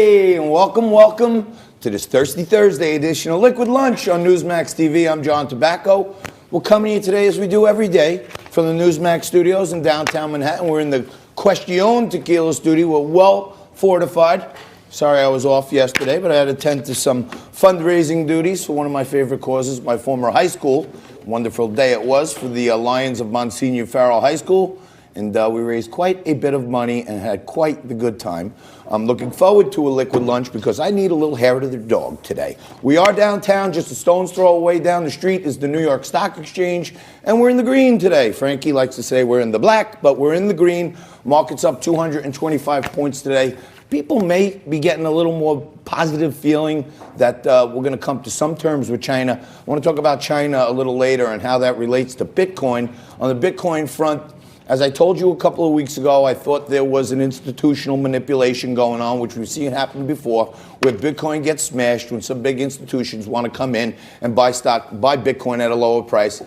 Hey, and welcome to this Thirsty Thursday edition of Liquid Lunch on Newsmax TV. I'm John Tobacco. We're coming to you today as we do every day from the Newsmax studios in downtown Manhattan. We're in the Question Tequila studio. We're well fortified. Sorry I was off yesterday, but I had to attend to some fundraising duties for one of my favorite causes, my former high school. Wonderful day it was for the Lions of Monsignor Farrell High School. And we raised quite a bit of money and had quite the good time. I'm looking forward to a liquid lunch because I need a little hair to the dog today. We are downtown, just a stone's throw away down the street is the New York Stock Exchange, and we're in the green today. Frankie likes to say we're in the black, but we're in the green. Market's up 225 points today. People may be getting a little more positive feeling that we're going to come to some terms with China. I want to talk about China a little later and how that relates to Bitcoin. On the Bitcoin front, as I told you a couple of weeks ago, I thought there was an institutional manipulation going on, which we've seen happen before, where Bitcoin gets smashed when some big institutions want to come in and buy Bitcoin at a lower price.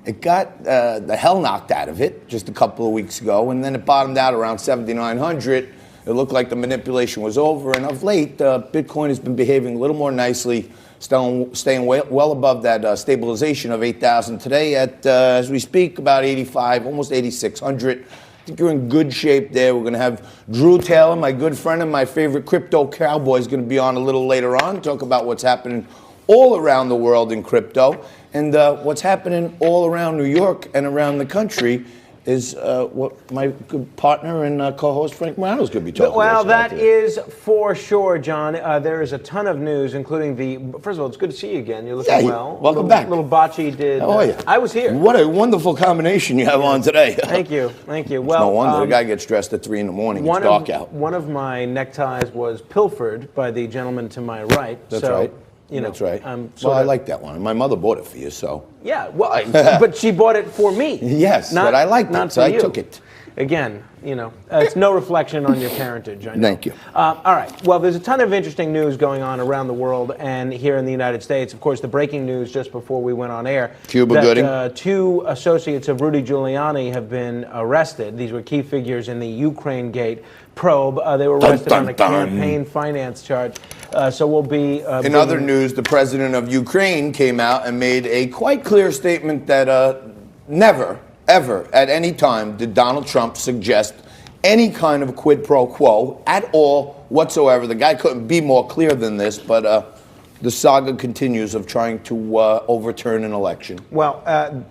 It got the hell knocked out of it just a couple of weeks ago, and then it bottomed out around 7,900. It looked like the manipulation was over, and of late, Bitcoin has been behaving a little more nicely, staying well above that stabilization of 8,000 today at, as we speak, about 85, almost 8,600. I think you're in good shape there. We're going to have Drew Taylor, my good friend and my favorite crypto cowboy, is going to be on a little later on, talk about what's happening all around the world in crypto. And what's happening all around New York and around the country is what my good partner and co-host Frank Morano is going to be talking about. Well, that is for sure, John. There is a ton of news, including first of all, it's good to see you again. You're looking well. Welcome back. Little bocce did. How are you? I was here. What a wonderful combination you have on today. Thank you. Well, no wonder the guy gets dressed at 3 in the morning. It's dark out. One of my neckties was pilfered by the gentleman to my right. That's right. That's right. I like that one. My mother bought it for you, so. Yeah, well, but she bought it for me. Yes, but I liked it, so I took it. Again, it's no reflection on your parentage. I know. Thank you. All right. Well, there's a ton of interesting news going on around the world and here in the United States. Of course, the breaking news just before we went on air. Cuba Gooding. 2 associates of Rudy Giuliani have been arrested. These were key figures in the Ukraine Gate probe. They were arrested on a campaign finance charge. So we'll be... in other news, the president of Ukraine came out and made a quite clear statement that never, ever, at any time did Donald Trump suggest any kind of quid pro quo at all whatsoever. The guy couldn't be more clear than this, but the saga continues of trying to overturn an election. Well,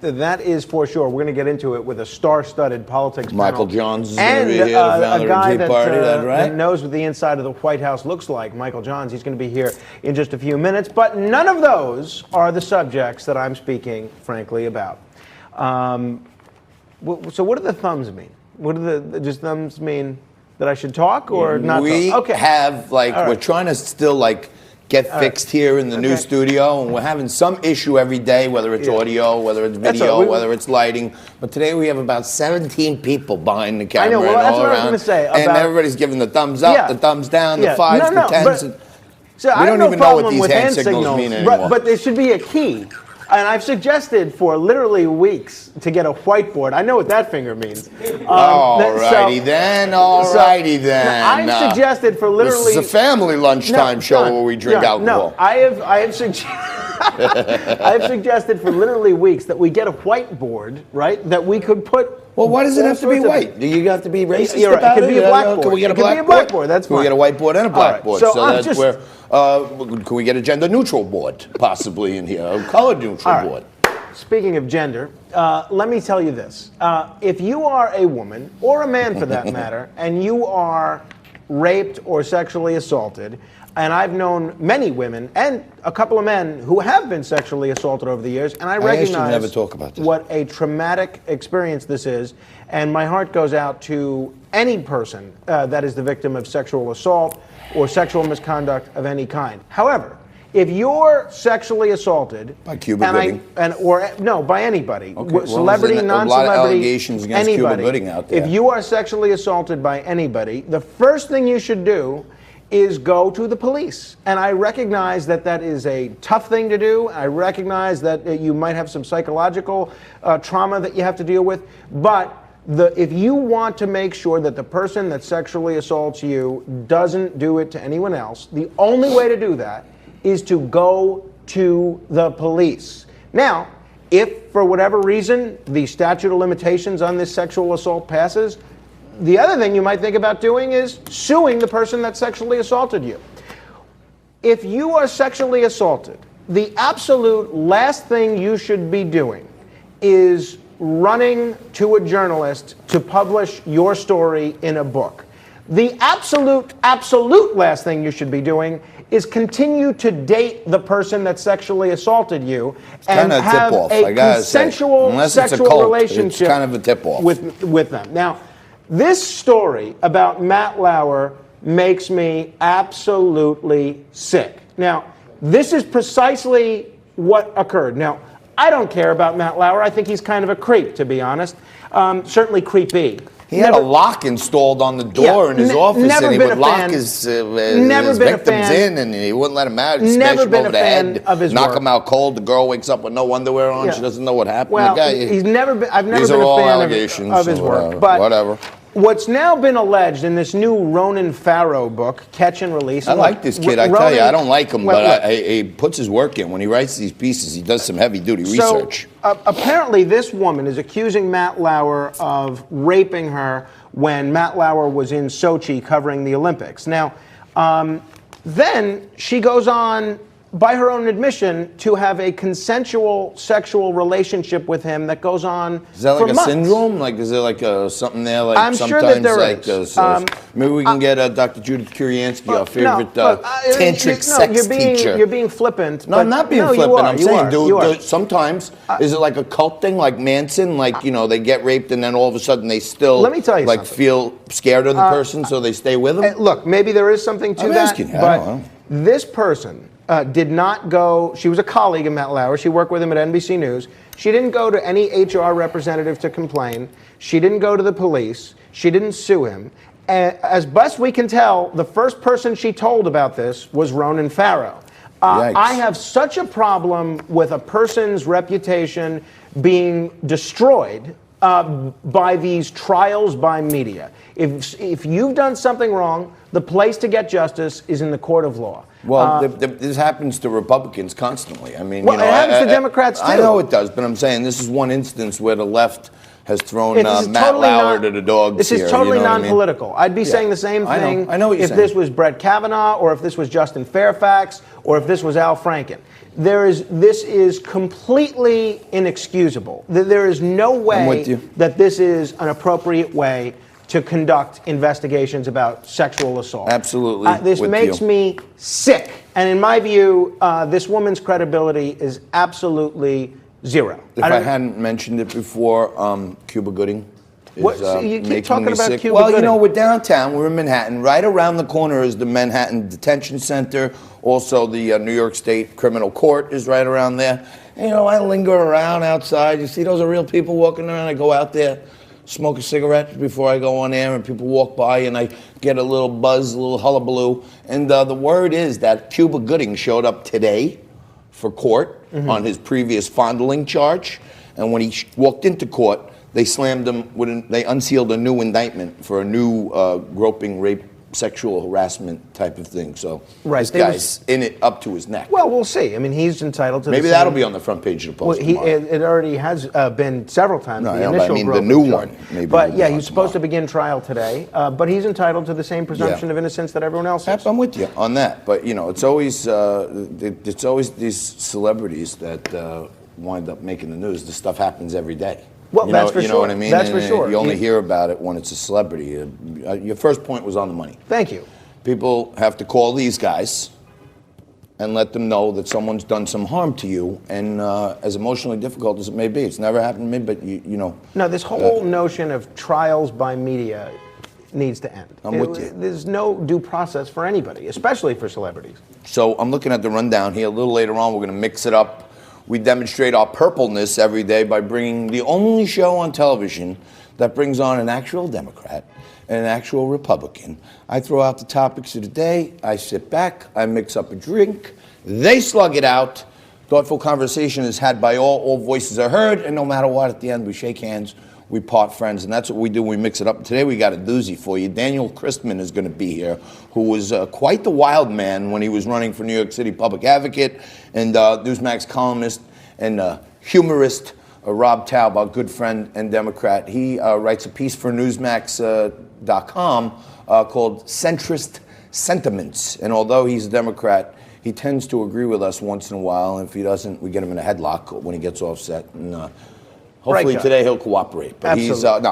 that is for sure. We're going to get into it with a star-studded politics Michael panel. Johns is going to be here, the founder of the Tea Party, that knows what the inside of the White House looks like. Michael Johns, he's going to be here in just a few minutes. But none of those are the subjects that I'm speaking, frankly, about. So what do the thumbs mean? What do does thumbs mean that I should talk or not talk? We have, we're trying to still, get fixed here in the new studio, and we're having some issue every day, whether it's audio, whether it's video, whether it's lighting. But today we have about 17 people behind the camera. I know, well, that's what I was going to say. And everybody's giving the thumbs up, the thumbs down, the 5s, the 10s. So we don't even know what these hand signals mean anymore. But there should be a key. And I've suggested for literally weeks to get a whiteboard. I know what that finger means. All righty then. I've suggested for literally... This is a family lunchtime show where we drink alcohol. No, I have suggested for literally weeks that we get a whiteboard, right, that we could put... Well, why does it have to be white? Do you have to be racist about it? It could be a blackboard. Can we get a blackboard? That's fine. Can we get a whiteboard and a blackboard? Right. So that's where... can we get a gender-neutral board, possibly, in here? A color-neutral board? Speaking of gender, let me tell you this. If you are a woman, or a man for that matter, and you are raped or sexually assaulted, and I've known many women and a couple of men who have been sexually assaulted over the years, and I recognize never talk about this. What a traumatic experience this is, and my heart goes out to any person that is the victim of sexual assault or sexual misconduct of any kind. However, if you're sexually assaulted by Cuba Gooding, by anybody, okay, celebrity, non-celebrity, a lot of allegations against anybody, Cuba Gooding out there. If you are sexually assaulted by anybody, the first thing you should do is go to the police. And I recognize that that is a tough thing to do. I recognize that you might have some psychological trauma that you have to deal with, but If you want to make sure that the person that sexually assaults you doesn't do it to anyone else, the only way to do that is to go to the police. Now, if for whatever reason the statute of limitations on this sexual assault passes, the other thing you might think about doing is suing the person that sexually assaulted you. If you are sexually assaulted, the absolute last thing you should be doing is running to a journalist to publish your story in a book. The absolute last thing you should be doing is continue to date the person that sexually assaulted you and have a consensual sexual relationship. It's kind of a tip-off with them. Now, this story about Matt Lauer makes me absolutely sick. Now, this is precisely what occurred. Now, I don't care about Matt Lauer. I think he's kind of a creep, to be honest. Certainly creepy. He had a lock installed on the door in his office, and he would lock his victims in, and he wouldn't let them out. He'd smash them over the head, knock them out cold. The girl wakes up with no underwear on. She doesn't know what happened. Well, I've never been a fan of his work. But whatever. What's now been alleged in this new Ronan Farrow book, Catch and Release. I like this kid. I tell you, I don't like him, but he puts his work in. When he writes these pieces, he does some heavy-duty research. Apparently, this woman is accusing Matt Lauer of raping her when Matt Lauer was in Sochi covering the Olympics. Now, then she goes on, by her own admission, to have a consensual sexual relationship with him that goes on for months. Is that like a syndrome? Like, is there like something there? Like I'm sometimes, sure that there like, is. Maybe we can get Dr. Judith Kuryansky, our favorite tantric sex teacher. You're being flippant. No, I'm not being flippant. I'm saying, sometimes, is it like a cult thing, like Manson? Like, they get raped and then all of a sudden they still, let me tell you like, feel scared of the person, so they stay with them? Look, maybe there is something to that. Asking. But this person did not go. She was a colleague of Matt Lauer. She worked with him at NBC News. She didn't go to any HR representative to complain. She didn't go to the police. She didn't sue him. As best we can tell, the first person she told about this was Ronan Farrow. I have such a problem with a person's reputation being destroyed by these trials by media. If you've done something wrong, the place to get justice is in the court of law. Well, this happens to Republicans constantly. I mean, it happens to Democrats too. I know it does, but I'm saying this is one instance where the left has thrown Matt Lauer to the dogs. This is totally non-political. I'd be saying the same thing I know what you're if saying. This was Brett Kavanaugh, or if this was Justin Fairfax, or if this was Al Franken. This is completely inexcusable. There is no way that this is an appropriate way to conduct investigations about sexual assault. Absolutely. This makes me sick. And in my view, this woman's credibility is absolutely zero. If I hadn't mentioned it before, Cuba Gooding is you keep making talking me about sick. Cuba Well, Gooding. we're downtown. We're in Manhattan. Right around the corner is the Manhattan Detention Center. Also, the New York State Criminal Court is right around there. And, I linger around outside. You see those are real people walking around. I go out there, smoke a cigarette before I go on air, and people walk by, and I get a little buzz, a little hullabaloo. And the word is that Cuba Gooding showed up today for court on his previous fondling charge. And when he walked into court, they slammed him they unsealed a new indictment for a new groping, rape, sexual harassment type of thing. So this guy's in it up to his neck. Well, we'll see. I mean, he's entitled to maybe that'll be on the front page of the Post tomorrow. It already has been several times. No, the initial the new one. Maybe but yeah, he's supposed to begin trial today. But he's entitled to the same presumption of innocence that everyone else is. I'm with you on that. But it's always these celebrities that wind up making the news. This stuff happens every day. Well, that's for sure. You know what I mean? That's for sure. You only hear about it when it's a celebrity. Your first point was on the money. Thank you. People have to call these guys and let them know that someone's done some harm to you, and as emotionally difficult as it may be, it's never happened to me, but you know. No, this whole notion of trials by media needs to end. I'm with you. There's no due process for anybody, especially for celebrities. So I'm looking at the rundown here. A little later on, we're going to mix it up. We demonstrate our purpleness every day by bringing the only show on television that brings on an actual Democrat and an actual Republican. I throw out the topics of the day. I sit back. I mix up a drink. They slug it out. Thoughtful conversation is had by all. All voices are heard. And no matter what, at the end, we shake hands. we part friends, and that's what we do. We mix it up. Today we got a doozy for you. Daniel Christman is going to be here, who was quite the wild man when he was running for New York City public advocate, and Newsmax columnist and humorist Rob Taub, our good friend and Democrat. He writes a piece for Newsmax.com called Centrist Sentiments, and although he's a Democrat, he tends to agree with us once in a while, and if he doesn't, we get him in a headlock when he gets offset. And hopefully today he'll cooperate. But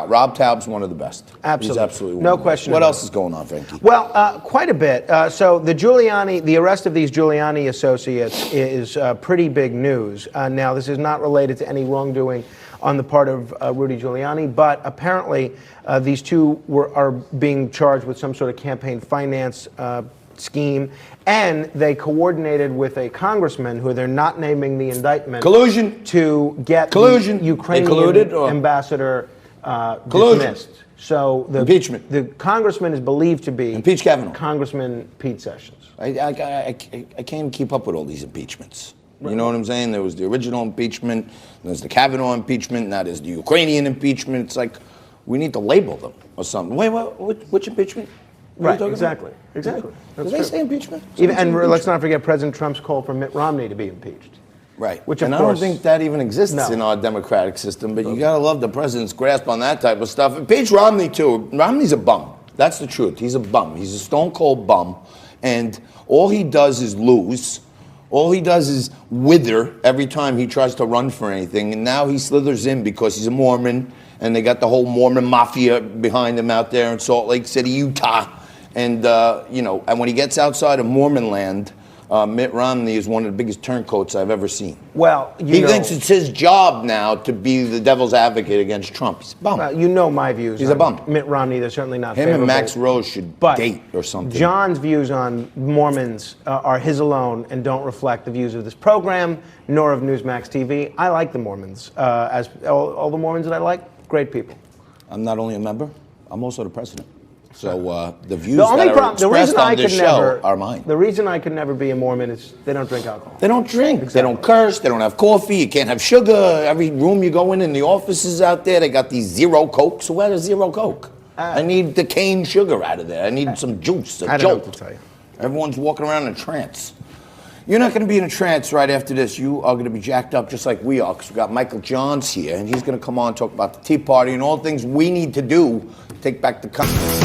Rob Taub's one of the best. Absolutely. He's absolutely no one question. What else is going on, Frankie? Well, quite a bit. So the arrest of these Giuliani associates is pretty big news. Now, this is not related to any wrongdoing on the part of Rudy Giuliani, but apparently these two are being charged with some sort of campaign finance scheme, and they coordinated with a congressman who they're not naming the indictment. Collusion. To get Collusion. The Ukrainian ambassador dismissed. So impeachment. The congressman is believed to be Impeach Kavanaugh. Congressman Pete Sessions. I can't even keep up with all these impeachments. You know what I'm saying? There was the original impeachment, there's the Kavanaugh impeachment, now there's the Ukrainian impeachment. It's like we need to label them or something. Wait, which impeachment? Right, exactly. Did they say impeachment? Let's not forget President Trump's call for Mitt Romney to be impeached. Right. Which, and I don't think that even exists in our democratic system, but you got to love the president's grasp on that type of stuff. Impeach Romney, too. Romney's a bum. That's the truth. He's a bum. He's a stone-cold bum, and all he does is lose. All he does is wither every time he tries to run for anything, and now he slithers in because he's a Mormon, and they got the whole Mormon mafia behind him out there in Salt Lake City, Utah. And, and when he gets outside of Mormon land, Mitt Romney is one of the biggest turncoats I've ever seen. Well, he thinks it's his job now to be the devil's advocate against Trump. He's a bum. You know my views. He's a bum. Mitt Romney, they're certainly not Him favorable. and Max Rose should date or something. John's views on Mormons are his alone and don't reflect the views of this program, nor of Newsmax TV. I like the Mormons. As all the Mormons that I like, great people. I'm not only a member, I'm also the president. So the views that are expressed on this show are mine. The reason I could never be a Mormon is they don't drink alcohol. They don't drink. Exactly. They don't curse. They don't have coffee. You can't have sugar. Every room you go in the offices out there, they got these zero Coke. So where's zero Coke? I need the cane sugar out of there. I need some juice, I don't know what to tell you. Everyone's walking around in a trance. You're not going to be in a trance right after this. You are going to be jacked up just like we are, because we got Michael Johns here, and he's going to come on and talk about the Tea Party and all the things we need to do to take back the country.